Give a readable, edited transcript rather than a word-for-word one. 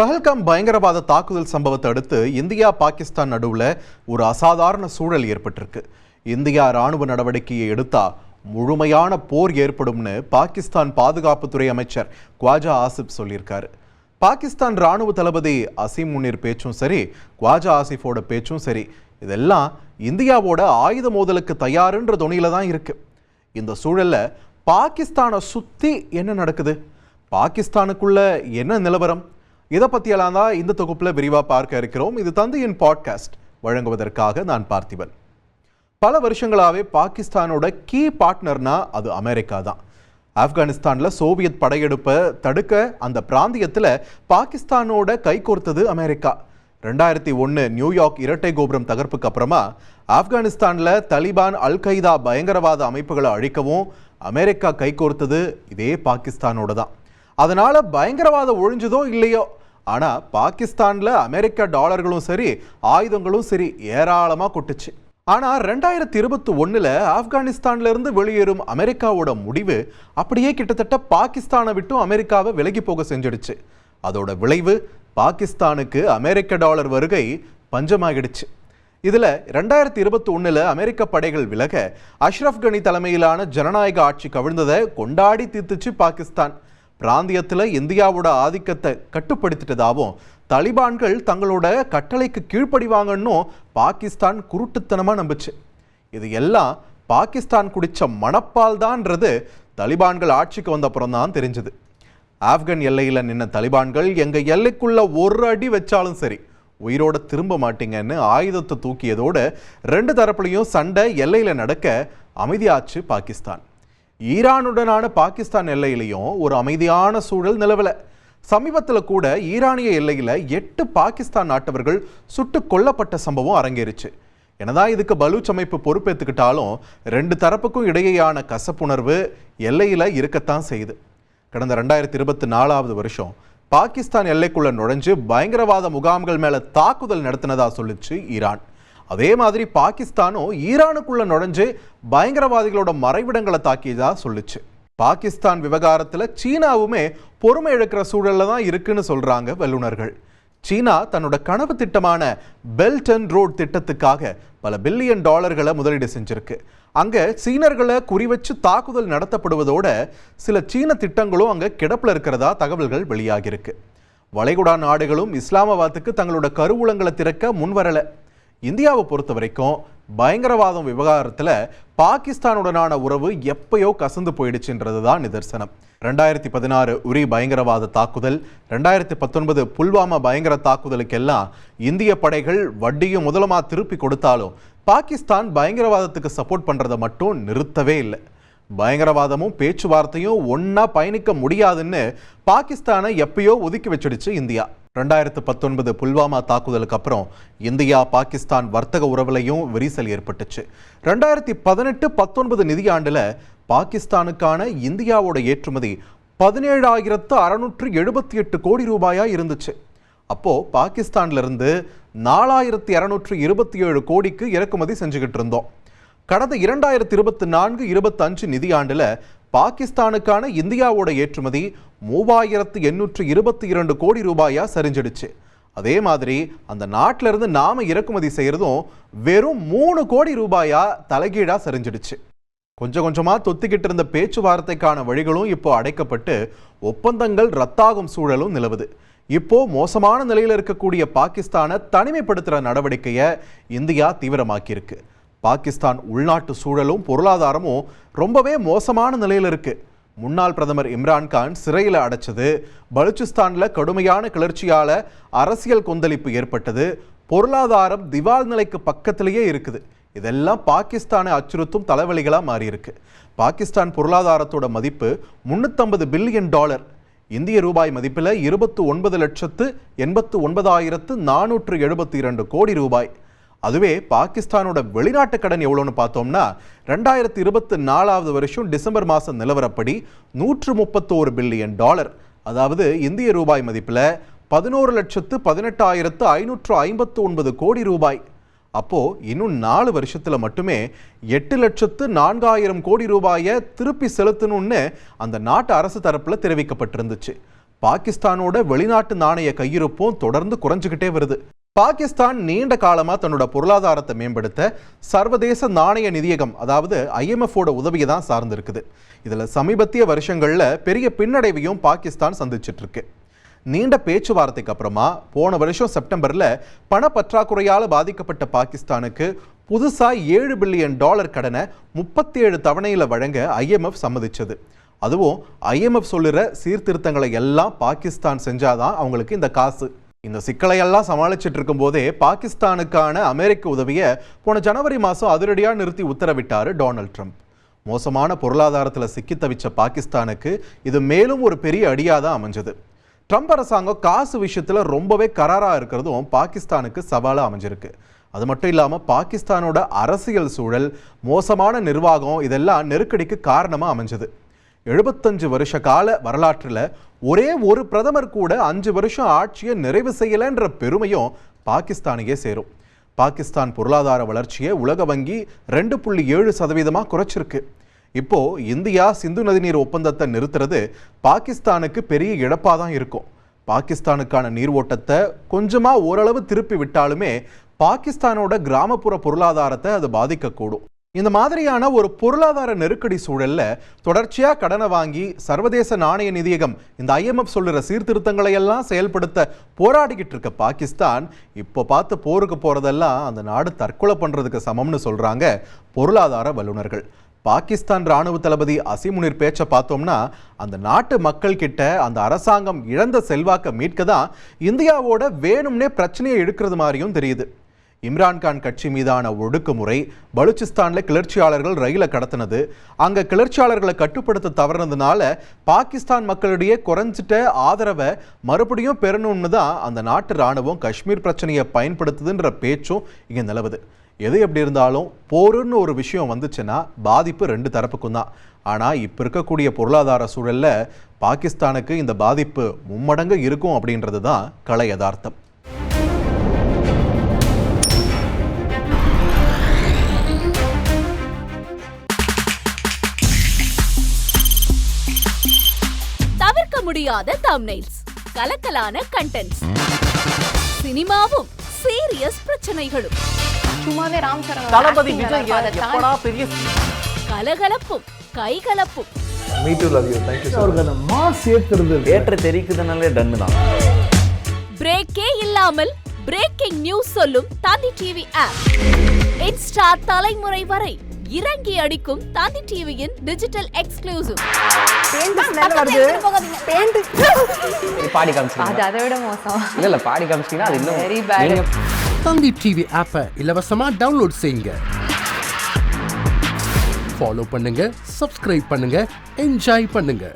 பஹல்காம் பயங்கரவாத தாக்குதல் சம்பவத்தை அடுத்து இந்தியா பாகிஸ்தான் நடுவில் ஒரு அசாதாரண சூழல் ஏற்பட்டிருக்கு. இந்தியா ராணுவ நடவடிக்கையை எடுத்தா முழுமையான போர் ஏற்படும்னு பாகிஸ்தான் பாதுகாப்புத்துறை அமைச்சர் குவாஜா ஆசிப் சொல்லியிருக்காரு. பாகிஸ்தான் ராணுவ தளபதி அசீம் முனீர் பேச்சும் சரி, குவாஜா ஆசிஃபோட பேச்சும் சரி, இதெல்லாம் இந்தியாவோட ஆயுத மோதலுக்கு தயாருன்ற துணியில தான் இருக்கு. இந்த சூழல்ல பாகிஸ்தானை சுத்தி என்ன நடக்குது, பாகிஸ்தானுக்குள்ள என்ன நிலவரம், இதை பற்றியெல்லாம் தான் இந்த தொகுப்பில் விரிவாக பார்க்க இருக்கிறோம். இது தந்தையின் பாட்காஸ்ட் வழங்குவதற்காக நான் பார்த்திபன். பல வருஷங்களாகவே பாகிஸ்தானோட கீ பார்ட்னர்னா அது அமெரிக்கா தான். ஆப்கானிஸ்தானில் சோவியத் படையெடுப்பை தடுக்க அந்த பிராந்தியத்தில் பாகிஸ்தானோட கைகோர்த்தது அமெரிக்கா. 2001 நியூயார்க் இரட்டை கோபுரம் தகர்ப்புக்கு அப்புறமா ஆப்கானிஸ்தானில் தலிபான், அல் கைதா பயங்கரவாத அமைப்புகளை அழிக்கவும் அமெரிக்கா கைகோர்த்தது இதே பாகிஸ்தானோட தான். அதனால பயங்கரவாதம் ஒழிஞ்சதோ இல்லையோ, ஆனா பாகிஸ்தான்ல அமெரிக்க டாலர்களும் சரி, ஆயுதங்களும் சரி ஏராளமா கொட்டுச்சு. ஆனா 2021 ஆப்கானிஸ்தான்ல இருந்து வெளியேறும் அமெரிக்காவோட முடிவு அப்படியே கிட்டத்தட்ட பாகிஸ்தானை விட்டு அமெரிக்காவை விலகி போக செஞ்சிடுச்சு. அதோட விளைவு பாகிஸ்தானுக்கு அமெரிக்க டாலர் வருகை பஞ்சமாகிடுச்சு. இதுல 2021 அமெரிக்க படைகள் விலக அஷ்ரப் கனி தலைமையிலான ஜனநாயக ஆட்சி கவிழ்ந்ததை கொண்டாடி தீர்த்துச்சு பாகிஸ்தான். பிராந்தியத்தில் இந்தியாவோட ஆதிக்கத்தை கட்டுப்படுத்திட்டதாகவும் தலிபான்கள் தங்களோட கட்டளைக்கு கீழ்ப்படிவாங்கன்னு பாகிஸ்தான் குருட்டுத்தனமாக நம்புச்சு. இது எல்லாம் பாகிஸ்தான் குடிச்ச மணப்பால் தான்ன்றது தலிபான்கள் ஆட்சிக்கு வந்த அப்புறம் தான் தெரிஞ்சது. ஆப்கன் எல்லையில் நின்ன தலிபான்கள் எங்கள் எல்லைக்குள்ள ஒரு அடி வச்சாலும் சரி உயிரோட திரும்ப மாட்டீங்கன்னு ஆயுதத்தை தூக்கியதோடு ரெண்டு தரப்புலையும் சண்டை எல்லையில் நடக்க அமைதியாச்சு பாகிஸ்தான். ஈரானுடனான பாகிஸ்தான் எல்லையிலையும் ஒரு அமைதியான சூழல் நிலவல. சமீபத்தில் கூட ஈரானிய எல்லையில் 8 பாகிஸ்தான் நாட்டவர்கள் சுட்டு கொல்லப்பட்ட சம்பவம் அரங்கேறிச்சு. என்னதான் இதுக்கு பலூச் அமைப்பு பொறுப்பேற்றுக்கிட்டாலும் ரெண்டு தரப்புக்கும் இடையேயான கசப்புணர்வு எல்லையில் இருக்கத்தான் செய்யுது. கடந்த 2024 வருஷம் பாகிஸ்தான் எல்லைக்குள்ள நுழைஞ்சு பயங்கரவாத முகாம்கள் மேல தாக்குதல் நடத்தினதா சொல்லிச்சு ஈரான். அதே மாதிரி பாகிஸ்தானும் ஈரானுக்குள்ள நுழைஞ்சு பயங்கரவாதிகளோட மறைவிடங்களை தாக்கியதா சொல்லுச்சு. பாகிஸ்தான் விவகாரத்துல சீனாவுமே பொறுமை இழக்கிற சூழல்ல தான் இருக்குன்னு சொல்றாங்க வல்லுநர்கள். சீனா தன்னோட கனவு திட்டமான பெல்ட் அண்ட் ரோட் திட்டத்துக்காக பல பில்லியன் டாலர்களை முதலீடு செஞ்சிருக்கு. அங்க சீனர்களை குறிவச்சு தாக்குதல் நடத்தப்படுவதோட சில சீன திட்டங்களும் அங்க கிடப்பில் இருக்கிறதா தகவல்கள் வெளியாகிருக்கு. வளைகுடா நாடுகளும் இஸ்லாமாபாத்துக்கு தங்களோட கருவூலங்களை திறக்க முன்வரல. இந்தியாவை பொறுத்த வரைக்கும் பயங்கரவாதம் விவகாரத்தில் பாகிஸ்தானுடனான உறவு எப்பயோ கசந்து போயிடுச்சுன்றது தான் நிதர்சனம். 2016 உரி பயங்கரவாத தாக்குதல், 2019 புல்வாமா பயங்கர தாக்குதலுக்கெல்லாம் இந்திய படைகள் வட்டியும் முதலமா திருப்பி கொடுத்தாலும் பாகிஸ்தான் பயங்கரவாதத்துக்கு சப்போர்ட் பண்றதை மட்டும் நிறுத்தவே இல்லை. பயங்கரவாதமும் பேச்சுவார்த்தையும் ஒன்னா பயணிக்க முடியாதுன்னு பாகிஸ்தானை எப்பயோ ஒதுக்கி வச்சிடுச்சு இந்தியா. 2019 புல்வாமா தாக்குதலுக்கு அப்புறம் இந்தியா பாகிஸ்தான் வர்த்தக உறவுலையும் விரிசல் ஏற்பட்டுச்சு. 2018-19 நிதியாண்டுல பாகிஸ்தானுக்கான இந்தியாவோட ஏற்றுமதி 17,678 கோடி ரூபாயா இருந்துச்சு. அப்போ பாகிஸ்தான்ல இருந்து 4,227 கோடிக்கு இறக்குமதி செஞ்சுக்கிட்டு இருந்தோம். கடந்த 2024-25 நிதியாண்டுல பாகிஸ்தானுக்கான இந்தியாவோட ஏற்றுமதி 3,822 கோடி ரூபாயா சரிஞ்சிடுச்சு. அதே மாதிரி அந்த நாட்டில இருந்து நாம இறக்குமதி செய்யறதும் வெறும் 3 கோடி ரூபாயா தலைகீழா சரிஞ்சிடுச்சு. கொஞ்சம் கொஞ்சமா தொத்திக்கிட்டு இருந்த பேச்சுவார்த்தைக்கான வழிகளும் இப்போ அடைக்கப்பட்டு ஒப்பந்தங்கள் ரத்தாகும் சூழலும் நிலவுது. இப்போ மோசமான நிலையில் இருக்கக்கூடிய பாகிஸ்தானை தனிமைப்படுத்துற நடவடிக்கையை இந்தியா தீவிரமாக்கியிருக்கு. பாகிஸ்தான் உள்நாட்டு சூழலும் பொருளாதாரமும் ரொம்பவே மோசமான நிலையில் இருக்கு. முன்னாள் பிரதமர் இம்ரான்கான் சிறையில் அடைச்சது, பலுச்சிஸ்தானில் கடுமையான கிளர்ச்சியால அரசியல் கொந்தளிப்பு ஏற்பட்டது, பொருளாதாரம் திவால் நிலைக்கு பக்கத்திலேயே இருக்குது. இதெல்லாம் பாகிஸ்தானை அச்சுறுத்தும் தலைவலிகளா மாறி இருக்கு. பாகிஸ்தான் பொருளாதாரத்தோட மதிப்பு 350 பில்லியன் டாலர், இந்திய ரூபாய் மதிப்பில் 29,89,472 கோடி ரூபாய். அதுவே பாகிஸ்தானோட வெளிநாட்டு கடன் எவ்வளோன்னு பார்த்தோம்னா 2024 வருஷம் டிசம்பர் மாதம் நிலவரப்படி 131 பில்லியன் டாலர், அதாவது இந்திய ரூபாய் மதிப்பில் 11,18,559 கோடி ரூபாய். அப்போ இன்னும் 4 வருஷத்துல மட்டுமே 8,04,000 கோடி ரூபாயை திருப்பி செலுத்தணும்னு அந்த நாட்டு அரசு தரப்புல தெரிவிக்கப்பட்டிருந்துச்சு. பாகிஸ்தானோட வெளிநாட்டு நாணய கையிருப்பும் தொடர்ந்து குறைஞ்சுக்கிட்டே வருது. பாகிஸ்தான் நீண்ட காலமா தன்னோட பொருளாதாரத்தை மேம்படுத்த சர்வதேச நாணய நிதியகம் அதாவது IMF-ஓட உதவியை தான் சார்ந்திருக்குது. இதுல சமீபத்திய வருஷங்கள்ல பெரிய பின்னடைவையும் பாகிஸ்தான் சந்திச்சிட்டு இருக்கு. நீண்ட பேச்சுவார்த்தைக்கு அப்புறமா போன வருஷம் செப்டம்பர்ல பணப்பற்றாக்குறையால பாதிக்கப்பட்ட பாகிஸ்தானுக்கு புதுசா $7 பில்லியன் கடனை 37 தவணையில வழங்க IMF சம்மதிச்சது. அதுவும் IMF சொல்லுற சீர்திருத்தங்களை எல்லாம் பாகிஸ்தான் செஞ்சாதான் அவங்களுக்கு இந்த காசு. இந்த சிக்கலை எல்லாம் சமாளிச்சுட்டு இருக்கும் போதே பாகிஸ்தானுக்கான அமெரிக்க உதவியை போன ஜனவரி மாதம் அதிரடியா நிறுத்தி உத்தரவிட்டாரு டொனால்ட் ட்ரம்ப். மோசமான பொருளாதாரத்தில் சிக்கி தவிச்ச பாகிஸ்தானுக்கு இது மேலும் ஒரு பெரிய அடியாதான் அமைஞ்சது. ட்ரம்ப் அரசாங்கம் காசு விஷயத்துல ரொம்பவே கராரா இருக்கிறதும் பாகிஸ்தானுக்கு சவாலா அமைஞ்சிருக்கு. அது மட்டும் இல்லாம பாகிஸ்தானோட அரசியல் சூழல், மோசமான நிர்வாகம் இதெல்லாம் நெருக்கடிக்கு காரணமா அமைஞ்சது. 75 வருஷ கால வரலாற்றில் ஒரே ஒரு பிரதமர் கூட 5 வருஷம் ஆட்சியை நிறைவு செய்யலைன்ற பெருமையும் பாகிஸ்தானுக்கே சேரும். பாகிஸ்தான் பொருளாதார வளர்ச்சியை உலக வங்கி 2.7% குறைச்சிருக்கு. இப்போ இந்தியா சிந்து நதிநீர் ஒப்பந்தத்தை நிறுத்துறது பாகிஸ்தானுக்கு பெரிய இழப்பாக தான் இருக்கும். பாகிஸ்தானுக்கான நீர் ஓட்டத்தை கொஞ்சமா ஓரளவு திருப்பி விட்டாலுமே பாகிஸ்தானோட கிராமப்புற பொருளாதாரத்தை அது பாதிக்கக்கூடும். இந்த மாதிரியான ஒரு பொருளாதார நெருக்கடி சூழல்ல தொடர்ச்சியா கடனை வாங்கி சர்வதேச நாணய நிதியகம் இந்த IMF சொல்லுற சீர்திருத்தங்களை எல்லாம் செயல்படுத்த போராடிக்கிட்டு இருக்க பாகிஸ்தான் இப்போ பார்த்து போருக்கு போறதெல்லாம் அந்த நாடு தற்கொலை பண்றதுக்கு சமம்னு சொல்றாங்க பொருளாதார வல்லுநர்கள். பாகிஸ்தான் ராணுவ தளபதி அசீம் முனீர் பேச்சை பார்த்தோம்னா அந்த நாட்டு மக்கள் கிட்ட அந்த அரசாங்கம் இழந்த செல்வாக்கை மீட்க தான் இந்தியாவோட வேணும்னே பிரச்சனையை எடுக்கிறது மாதிரியும் தெரியுது. இம்ரான்கான் கட்சி மீதான ஒடுக்குமுறை, பலுச்சிஸ்தான்ல கிளர்ச்சியாளர்கள் ரயிலை கடத்தினது, அங்க கிளர்ச்சியாளர்களை கட்டுப்படுத்த தவறினதுனால பாகிஸ்தான் மக்களிடையே குறைஞ்சிட்ட ஆதரவை மறுபடியும் பெறணும்னு தான் அந்த நாட்டு ராணுவம் காஷ்மீர் பிரச்சனையை பயன்படுத்துதுன்ற பேச்சும் இங்க நிலவுது. எது எப்படி இருந்தாலும் போருன்னு ஒரு விஷயம் வந்துச்சுன்னா பாதிப்பு 2 தரப்புக்கும் தான். ஆனா இப்ப இருக்கக்கூடிய பொருளாதார சூழல்ல பாகிஸ்தானுக்கு இந்த பாதிப்பு மும்மடங்கு இருக்கும் அப்படின்றது தான் கள யதார்த்தம். தவிர்க்க முடியாத தம்ப்நெயில்ஸ், கலக்கலான கண்டென்ட்ஸ், சினிமாவும் சீரியஸ் பிரச்சனைகளும், சும்மாவே ராம்சரண் தளபதி விஜய் எப்படா பெரிய கலகலப்பும் கைகலப்பும். Me too love you thank you அவர்களை மாஸ் ஏத்துறது தியேட்டர் தெரிக்குதுனாலே டன் தான். பிரேக்கே இல்லாமல் பிரேக்கிங் நியூஸ் சொல்லும் தந்தி டிவி ஆப். இன்ஸ்டா தலைமுறை வரை இறங்கி அடிக்கும் தந்தி டிவியின் டிஜிட்டல் எக்ஸ்க்ளூசிவ். பாடி காமிச்சிங்க. அது அதை விட மோசம். இல்ல பாடி காமிச்சிங்கன்னா அது இன்னும் வெரி பேட். தந்தி டிவி ஆப்பை இலவசமா டவுன்லோட் செய்யுங்க. ஃபாலோ பண்ணுங்க, சப்ஸ்கிரைப் பண்ணுங்க, என்ஜாய் பண்ணுங்க.